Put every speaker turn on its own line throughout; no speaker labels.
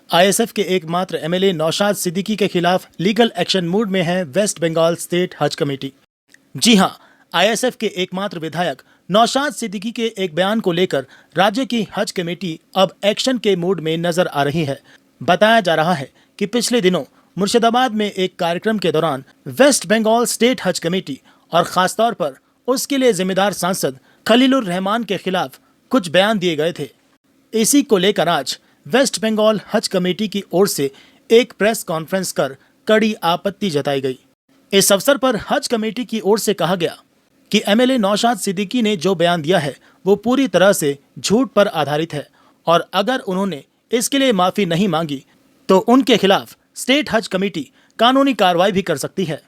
ISF के एकमात्र MLA Naushad Siddiqui के खिलाफ लीगल एक्शन मूड में है वेस्ट बंगाल स्टेट हज कमेटी। जी हां, आईएसएफ के एकमात्र विधायक नौशाद सिद्दीकी के एक बयान को लेकर राज्य की हज कमेटी अब एक्शन के मूड में नजर आ रही है। बताया जा रहा है कि पिछले दिनों मुर्शिदाबाद में एक कार्यक्रम के दौरान वेस्ट बंगाल स्टेट हज कमेटी और खासतौर पर उसके लिए जिम्मेदार सांसद खलीलुर रहमान के खिलाफ कुछ बयान दिए गए थे। इसी को लेकर आज वेस्ट बंगाल हज कमेटी की ओर से एक प्रेस कॉन्फ्रेंस कर कड़ी आपत्ति जताई गई। इस अवसर पर हज कमेटी की ओर से कहा गया कि एमएलए नौशाद सिद्दीकी ने जो बयान दिया है वो पूरी तरह से झूठ पर आधारित है और अगर उन्होंने इसके लिए माफी नहीं मांगी तो उनके खिलाफ स्टेट हज कमेटी कानूनी कार्रवाई भी कर सकती है।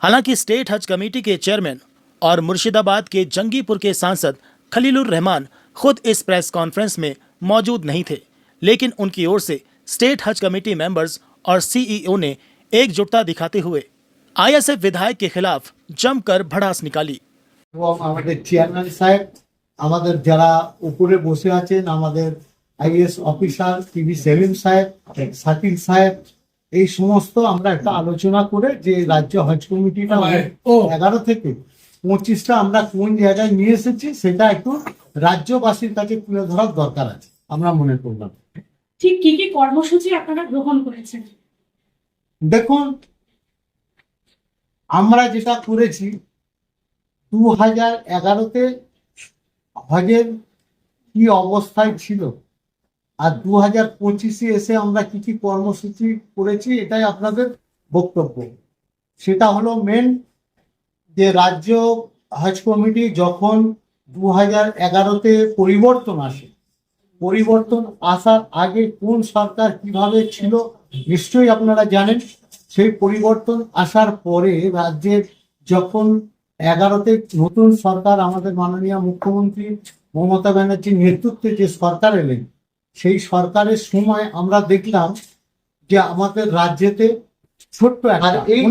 हालांकि स्टेट हज कमेटी के चेयरमैन और मुर्शिदाबाद के जंगीपुर के सांसद खलीलुर रहमान खुद इस प्रेस कॉन्फ्रेंस में मौजूद नहीं थे, लेकिन उनकी ओर से स्टेट हज कमेटी मेंबर्स और सीईओ ने एकजुटता दिखाते हुए आईएसएफ विधायक के खिलाफ जमकर भड़ास निकाली।
এবং আমাদের চেয়ারম্যান সাহেব, আমাদের যারা উপরে বসে আছেন, আমাদের আইএস অফিসার টিভি সেলিম সাহেব, শাকিল সাহেব, এই সমস্ত আমরা একটা আলোচনা করে যে রাজ্য হজ কমিটিটা 11 থেকে 25টা আমরা কোন জায়গায় নিয়ে এসেছি সেটা একটু রাজ্যবাসীর কাছে তুলে ধরার দরকার আছে আমরা মনে করলাম।
ঠিক কি কি কর্মসূচি আপনারা গ্রহণ করেছেন?
দেখুন, আমরা যেটা করেছি 2011-তে হজের কি অবস্থায় ছিল আর 2025-এ এসে আমরা কি কি কর্মসূচি করেছি এটাই আপনাদের বক্তব্য। সেটা হলো মেন যে রাজ্য হজ কমিটি যখন 2011-তে পরিবর্তন আসে, পরিবর্তন আসার আগে কোন সরকার কিভাবে ছিল নিশ্চয়ই আপনারা জানেন। সেই পরিবর্তন আসার পরে রাজ্যের যখন 11-তে নতুন সরকার আমাদের মাননীয় মুখ্যমন্ত্রী মমতা ব্যানার্জির নেতৃত্বে যে সরকার এলেন, সেই সরকারের সময় আমরা দেখলাম যে আমাদের রাজ্যেতে ছোট্ট একটা এই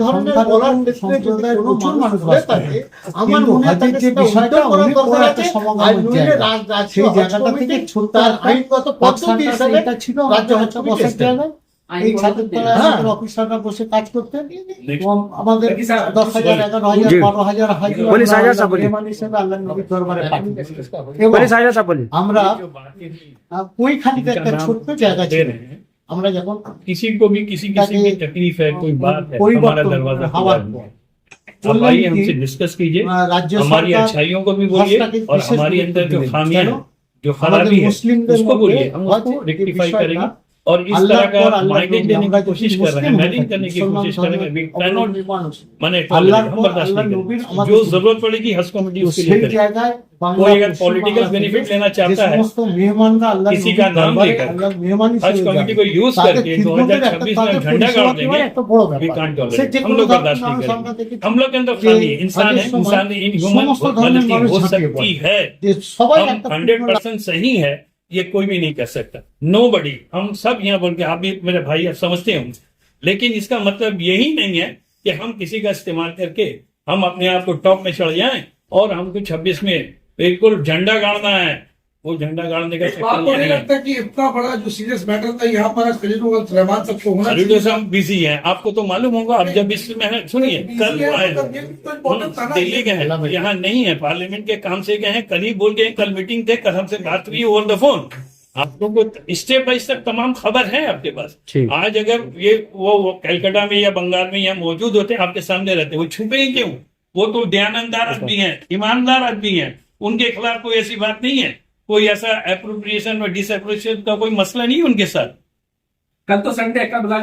ধরনের বলার সম্প্রদায়ের প্রচুর মানুষ বাস করে। আমার মনে হয় যে বিষয়টা অনেক বড় একটা সমাগমের জায়গা, সেই জায়গাটা থেকে ছোট্ট আইনগত পদ্ধতি হিসেবে এটা ছিল রাজ্য হজ বসার জায়গা। এই ছাত্রতলায় আমাদের অফিসাররা বসে কাজ করতেন এবং আমাদের 10,000, 11,000, 12,000 হিসেবে আল্লাহ নবীর দরবারে পাঠিয়েছেন। আমরা ওইখানে একটা ছোট্ট জায়গা ছিল, আমরা যখন
किसी को भी किसी की तकलीफ है, कोई बात है, हमारा दरवाजा खुला है। आप आइए हमसे डिस्कस कीजिए, हमारी अच्छाइयों को भी बोलिए और हमारी अंदर जो खामियां हैं, जो खराबी है उसको बोलिए, हम उसको रेक्टिफाई करेंगे और इस तरह का माइलेज देने की कोशिश कर रहे हैं, मैनेज करने की कोशिश करेंगे। माने हम बर्दाश्त नहीं करेंगे। जो जरूरत पड़ेगी हज कमेटी उसके लिए करेगी। कोई अगर पॉलिटिकल बेनिफिट लेना चाहता है किसी का नाम लेकर हज कमेटी को यूज करके 2026 में झंडा गाड़ देंगे, we can't tolerate। हम लोग बर्दाश्त नहीं करेंगे। हम लोग के अंदर खामी इंसान है, इंसानी इनह्यूमन गलती हो सकती है, हम 100% सही है ये कोई भी नहीं कर सकता। नोबडी, हम सब यहाँ बोल के, आप भी मेरे भाई आप समझते होंगे, लेकिन इसका मतलब यही नहीं है कि हम किसी का इस्तेमाल करके हम अपने आप को टॉप में चढ़ जाएं और हमको 26 में बिल्कुल झंडा गाड़ना है। वो झंडा गाड़ने का
आपको नहीं लगता कि इतना बड़ा जो सीरियस मैटर था यहाँ पर रहमान सबको होना चाहिए?
हम बिजी हैं, आपको तो मालूम होगा। अब जब इसमें है, सुनिए, कल दिल्ली गए हैं, यहाँ नहीं है, पार्लियामेंट के काम से गए हैं, कल ही बोल गए, कल मीटिंग थे, कल हमसे बात हुई ओवर द फोन। आप लोगों को स्टेप बाय स्टेप तमाम खबर है आपके पास। आज अगर ये वो कलकत्ता में या बंगाल में या मौजूद होते आपके सामने रहते, वो छुपे ही क्यों? वो तो दयानंदार आदमी है, ईमानदार आदमी है, उनके खिलाफ कोई ऐसी बात नहीं है, कोई ऐसा एप्रोप्रिएशन और डिसएप्रोप्रिएशन का कोई मसला नहीं उनके साथ।
कल तो संडे का बुला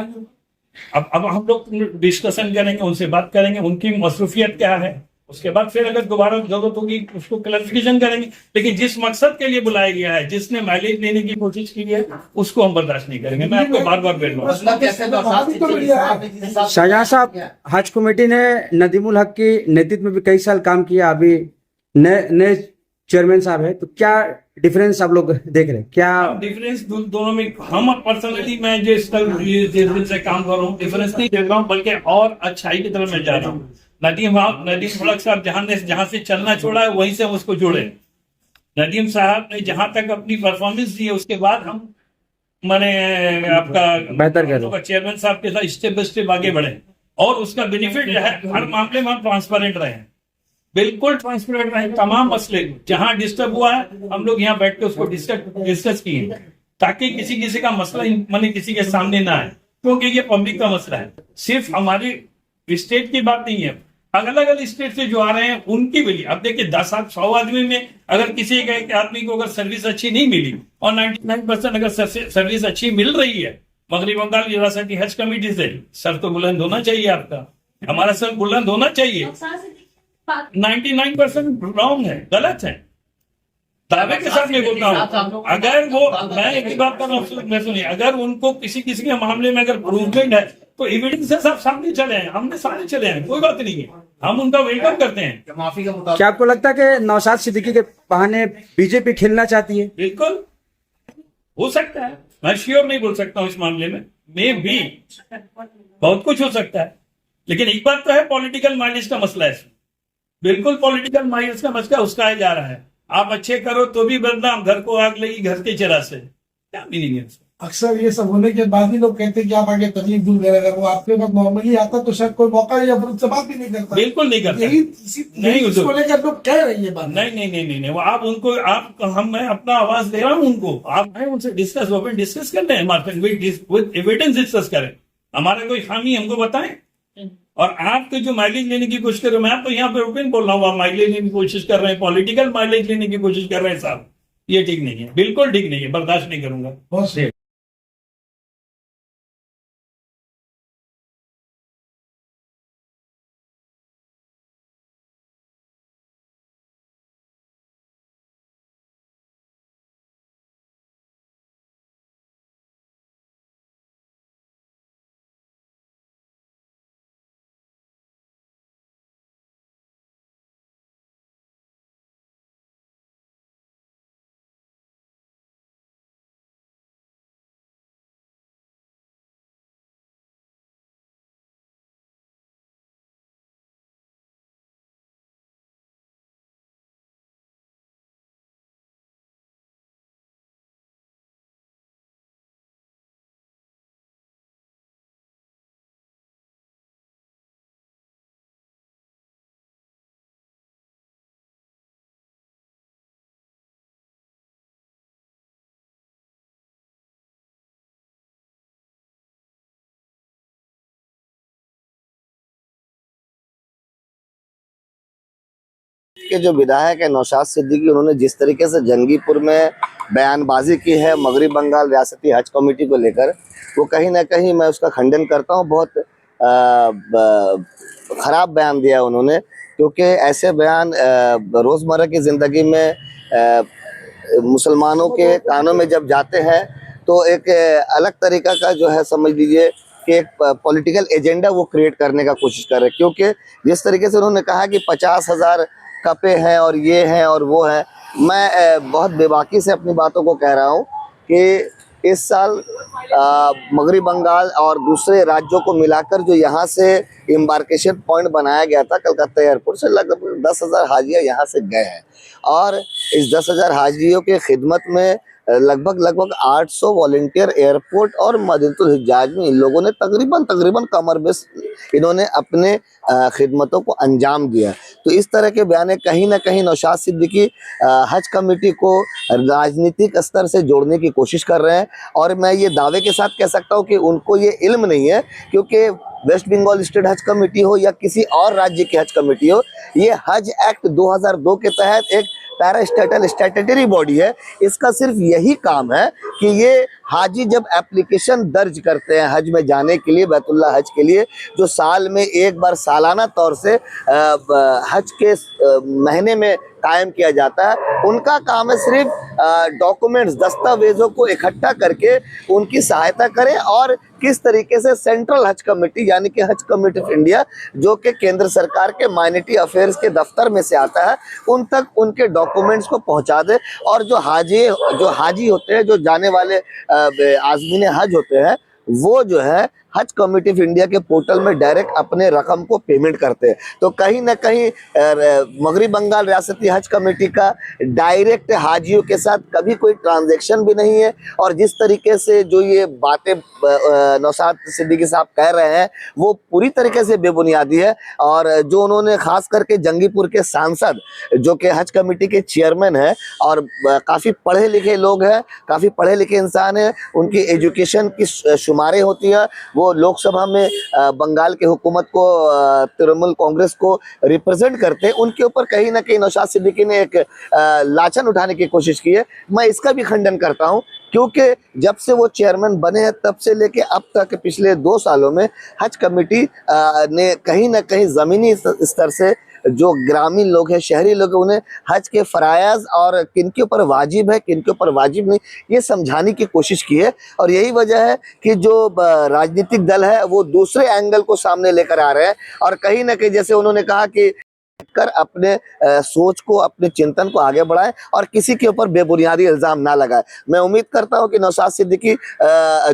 अब हम लोग डिस्कशन करेंगे, उनसे बात करेंगे, उनकी मसरूफियत क्या है, उसके बाद फिर अगर दोबारा जरूरत होगी उसको क्लैरिफिकेशन करेंगे। लेकिन जिस मकसद के लिए बुलाया गया है, जिसने माइलेज लेने की कोशिश की है, उसको हम बर्दाश्त नहीं करेंगे। मैं आपको बार बार बोल रहा हूँ।
शाहजहां साहब, हज कमेटी ने नदीमुल हक की नेतृत्व में भी कई साल काम किया, अभी नए चेयरमैन साहब है, तो क्या डिफरेंस आप लोग देख रहे हैं? क्या
डिफरेंस दोनों में? हम पर्सनली मैं जिस दिन से काम कर रहा हूँ डिफरेंस नहीं देख रहा हूँ, बल्कि और अच्छाई की तरफ मैं जा रहा हूँ। नदीम मुल्क साहब जहां से चलना छोड़ा है वहीं से हम उसको जोड़े। नदीम साहब ने जहां तक अपनी परफॉर्मेंस दी है उसके बाद हम माने आपका
बेहतर कह लो।
चेयरमैन साहब के साथ स्टेप बाय स्टेप आगे बढ़े और उसका बेनिफिट जो है हर मामले में हम ट्रांसपेरेंट रहे, बिल्कुल ट्रांसपेरेंट रहे। तमाम मसले जहां डिस्टर्ब हुआ है हम लोग यहाँ बैठ के उसको डिस्कस किए ताकि किसी किसी का मसला माने किसी के सामने ना आए, क्योंकि ये पब्लिक का मसला है, सिर्फ हमारी स्टेट की बात नहीं है। अलग अलग स्टेट से जो आ रहे हैं उनकी भी। अब देखिए 100 आदमी में अगर किसी एक आदमी को अगर सर्विस अच्छी नहीं मिली और 99% अगर सर्विस अच्छी मिल रही है मगरबी बंगाल यूनिवर्सिटी हज कमेटी से, सर तो बुलंद होना चाहिए आपका, हमारा सर बुलंद होना चाहिए। 99% रॉन्ग है, गलत है, दावे के साथ मैं बोलता हूँ। अगर वो मैं एक ही बात कर रहा हूँ, सुनिए, अगर उनको किसी के मामले में अगर प्रूवमेंट है तो एविडेंस से सब सामने चले हैं, हमने सारे चले हैं, कोई बात नहीं है, हम उनका वेलकम करते हैं।
माफी का मुताबिक
क्या आपको लगता है कि नौशाद सिद्दीकी के बहाने बीजेपी खेलना चाहती है?
बिल्कुल हो सकता है, मैं श्योर नहीं बोल सकता हूँ इस मामले में, मे भी बहुत कुछ हो सकता है, लेकिन एक बात तो है पॉलिटिकल माइलेज का मसला है, बिल्कुल पॉलिटिकल माइलेज का मसला उसका जा रहा है। आप अच्छे करो तो भी बदनाम, घर को आग लगी घर के चरा से, क्या मीनिंग है इसका?
अक्सर ये सब होने के बाद ही लोग कहते हैं कि आप आगे तकलीफ दूर करें। अगर वो आपके पास नॉर्मली आता तो शायद कोई मौका या फिर उससे बात भी नहीं करता।
बिल्कुल नहीं करता,
नहीं इसको लेकर लोग कह रहे हैं ये बात।
नहीं, वो आप उनको मैं अपना आवाज दे रहा हूँ उनको, आप उनसे डिस्कस ओपन डिस्कस कर रहे हैं, विद एविडेंस डिस्कस करें, हमारा कोई खामी हमको बताएं। और आपके जो माइलेज लेने की कोशिश कर रहे हो, मैं तो यहाँ पे ओपन बोल रहा हूँ, आप माइलेज लेने की कोशिश कर रहे हैं, पॉलिटिकल माइलेज लेने की कोशिश कर रहे हैं साहब, ये ठीक नहीं है, बिल्कुल ठीक नहीं है, बर्दाश्त नहीं करूंगा।
बहुत सही।
के जो विधायक है नौशाद सिद्दीकी, उन्होंने जिस तरीके से जंगीपुर में बयानबाजी की है मगरबी बंगाल रियासती हज कमेटी को लेकर, वो कहीं ना कहीं मैं उसका खंडन करता हूँ। बहुत खराब बयान दिया उन्होंने, क्योंकि ऐसे बयान रोज़मर्रा की ज़िंदगी में मुसलमानों के कानों में जब जाते हैं तो एक अलग तरीका का जो है समझ लीजिए कि एक पॉलिटिकल एजेंडा वो क्रिएट करने का कोशिश कर रहे हैं। क्योंकि जिस तरीके से उन्होंने कहा कि 50,000 कपे हैं और ये हैं और वो हैं, मैं बहुत बेबाकी से अपनी बातों को कह रहा हूँ कि इस साल मगरबी बंगाल और दूसरे राज्यों को मिलाकर जो यहाँ से एम्बार्केशन पॉइंट बनाया गया था कलकत्ता एयरपोर्ट से, लगभग 10,000 हाजियाँ यहाँ से गए हैं और इस 10,000 हाजियों के खिदमत में लगभग 800 वॉलंटियर एयरपोर्ट और मदीनतुल हिज्जाज में इन लोगों ने तकरीबन कमर बेस इन्होंने अपने खिदमतों को अंजाम दिया। तो इस तरह के बयान कहीं ना कहीं नौशाद सिद्दीकी हज कमेटी को राजनीतिक स्तर से जोड़ने की कोशिश कर रहे हैं। और मैं ये दावे के साथ कह सकता हूँ कि उनको ये इल्म नहीं है, क्योंकि वेस्ट बंगाल स्टेट हज कमेटी हो या किसी और राज्य की हज कमेटी हो, ये हज एक्ट 2002 के तहत एक पैरास्टेटल स्टैट्यूटरी बॉडी है। इसका सिर्फ यही काम है कि ये हाजी जब एप्लीकेशन दर्ज करते हैं हज में जाने के लिए, बैतुल्लाह हज के लिए, जो साल में एक बार सालाना तौर से हज के महीने में कायम किया जाता है, उनका काम है सिर्फ डॉक्यूमेंट्स दस्तावेजों को इकट्ठा करके उनकी सहायता करें और किस तरीके से सेंट्रल हज कमेटी यानी कि हज कमेटी ऑफ इंडिया, जो कि केंद्र सरकार के माइनॉरिटी अफेयर्स के दफ्तर में से आता है, उन तक उनके डॉक्यूमेंट्स को पहुंचा दे। और जो हाजी होते हैं, जो जाने वाले आज़मीन हज होते हैं, वो जो है हज कमेटी ऑफ इंडिया के पोर्टल में डायरेक्ट अपने रकम को पेमेंट करते हैं। तो कहीं ना कहीं मगरबी बंगाल रियासती हज कमेटी का डायरेक्ट हाजियों के साथ कभी कोई ट्रांजैक्शन भी नहीं है। और जिस तरीके से जो ये बातें नौशाद सिद्दीकी साहब कह रहे हैं वो पूरी तरीके से बेबुनियादी है। और जो उन्होंने खास करके जंगीपुर के सांसद जो कि हज कमेटी के चेयरमैन है और काफ़ी पढ़े लिखे लोग हैं, काफ़ी पढ़े लिखे इंसान हैं, उनकी एजुकेशन की शुमारें होती है, वो लोकसभा में बंगाल के हुकूमत को तृणमूल कांग्रेस को रिप्रेजेंट करते हैं, उनके ऊपर कहीं ना कहीं नौशाद सिद्दीकी ने एक लाछन उठाने की कोशिश की है। मैं इसका भी खंडन करता हूं क्योंकि जब से वो चेयरमैन बने हैं तब से लेके अब तक पिछले 2 सालों में हज कमेटी ने कहीं ना कहीं ज़मीनी स्तर से जो ग्रामीण लोग हैं, शहरी लोग हैं, उन्हें हज के फरायज और किन के ऊपर वाजिब है किन के ऊपर वाजिब नहीं, ये समझाने की कोशिश की है। और यही वजह है कि जो राजनीतिक दल है वो दूसरे एंगल को सामने लेकर आ रहे हैं और कहीं ना कहीं जैसे उन्होंने कहा कि कर अपने सोच को, अपने चिंतन को आगे बढ़ाएं और किसी के ऊपर बेबुनियादी इल्जाम ना लगाए। मैं उम्मीद करता हूं कि नौशाद सिद्दीकी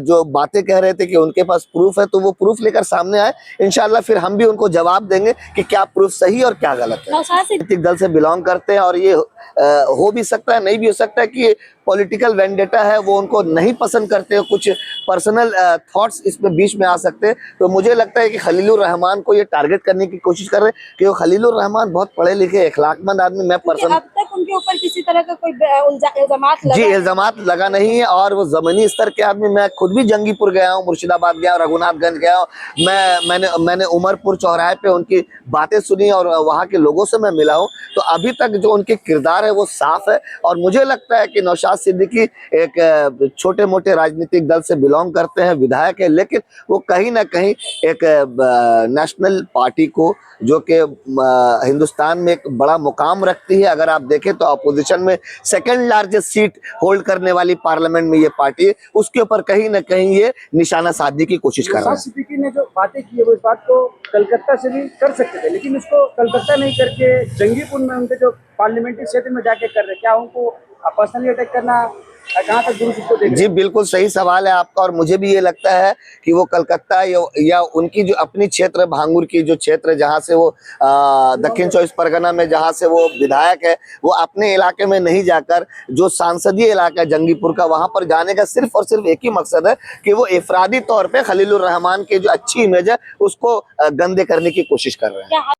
जो बातें कह रहे थे कि उनके पास प्रूफ है तो वो प्रूफ लेकर सामने आए। इंशाल्लाह फिर हम भी उनको जवाब देंगे कि क्या प्रूफ सही और क्या गलत है। राजनीतिक दल से बिलोंग करते हैं और ये हो भी सकता है, नहीं भी हो सकता है कि पॉलिटिकल वेंडेटा है, वो उनको नहीं पसंद करते, कुछ पर्सनल थॉट्स इसमें बीच में आ सकते हैं। तो मुझे लगता है कि खलीलुर रहमान को ये टारगेट करने की कोशिश कर रहे हैं कि वो खलीलुर रहमान बहुत पढ़े लिखे अखलाकमंद आदमी, मैं पर्सन
अब तक उनके ऊपर किसी तरह का कोई इल्जामात
जी इल्जामात लगा नहीं है और वो जमीनी स्तर के आदमी, मैं खुद भी जंगीपुर गया हूँ, मुर्शिदाबाद गया हूँ, रघुनाथगंज गया हूँ, मैंने उमरपुर चौराहे पे उनकी बातें सुनी और वहाँ के लोगों से मैं मिला हूँ। तो अभी तक जो उनके किरदार है वो साफ है और मुझे लगता है कि नौशाद सिद्दीकी एक छोटे मोटे राजनीतिक दल से बिलोंग करते हैं, विधायक है, लेकिन वो कहीं ना कहीं एक नेशनल पार्टी को जो कि हिंदुस्तान में एक बड़ा मुकाम रखती है, अगर आप देखें तो अपोजिशन में सेकंड लार्जेस्ट सीट होल्ड करने वाली पार्लियामेंट में ये पार्टी है, उसके ऊपर कहीं ना कहीं ये निशाना साधने की कोशिश कर रहे हैं।
सिद्दीकी ने जो बातें की है वो इस बात को कलकत्ता से भी कर सकते थे, लेकिन उसको कलकत्ता नहीं करके जंगीपुर में उनके जो पार्लियामेंट्री क्षेत्र में जाके कर रहे, क्या उनको पर्सनली अटैक करना कहाँ तक दुरुस्त को देख? जी
बिल्कुल सही सवाल है आपका और मुझे भी ये लगता है कि वो कलकत्ता या उनकी जो अपनी क्षेत्र भांगुर की जो क्षेत्र जहाँ से वो दक्षिण 24 परगना में जहाँ से वो विधायक है, वो अपने इलाके में नहीं जाकर जो सांसदीय इलाका है जंगीपुर का, वहाँ पर जाने का सिर्फ और सिर्फ एक ही मकसद है कि वो इफरादी तौर पे खलीलुर रहमान की जो अच्छी इमेज है उसको गंदे करने की कोशिश कर रहे हैं।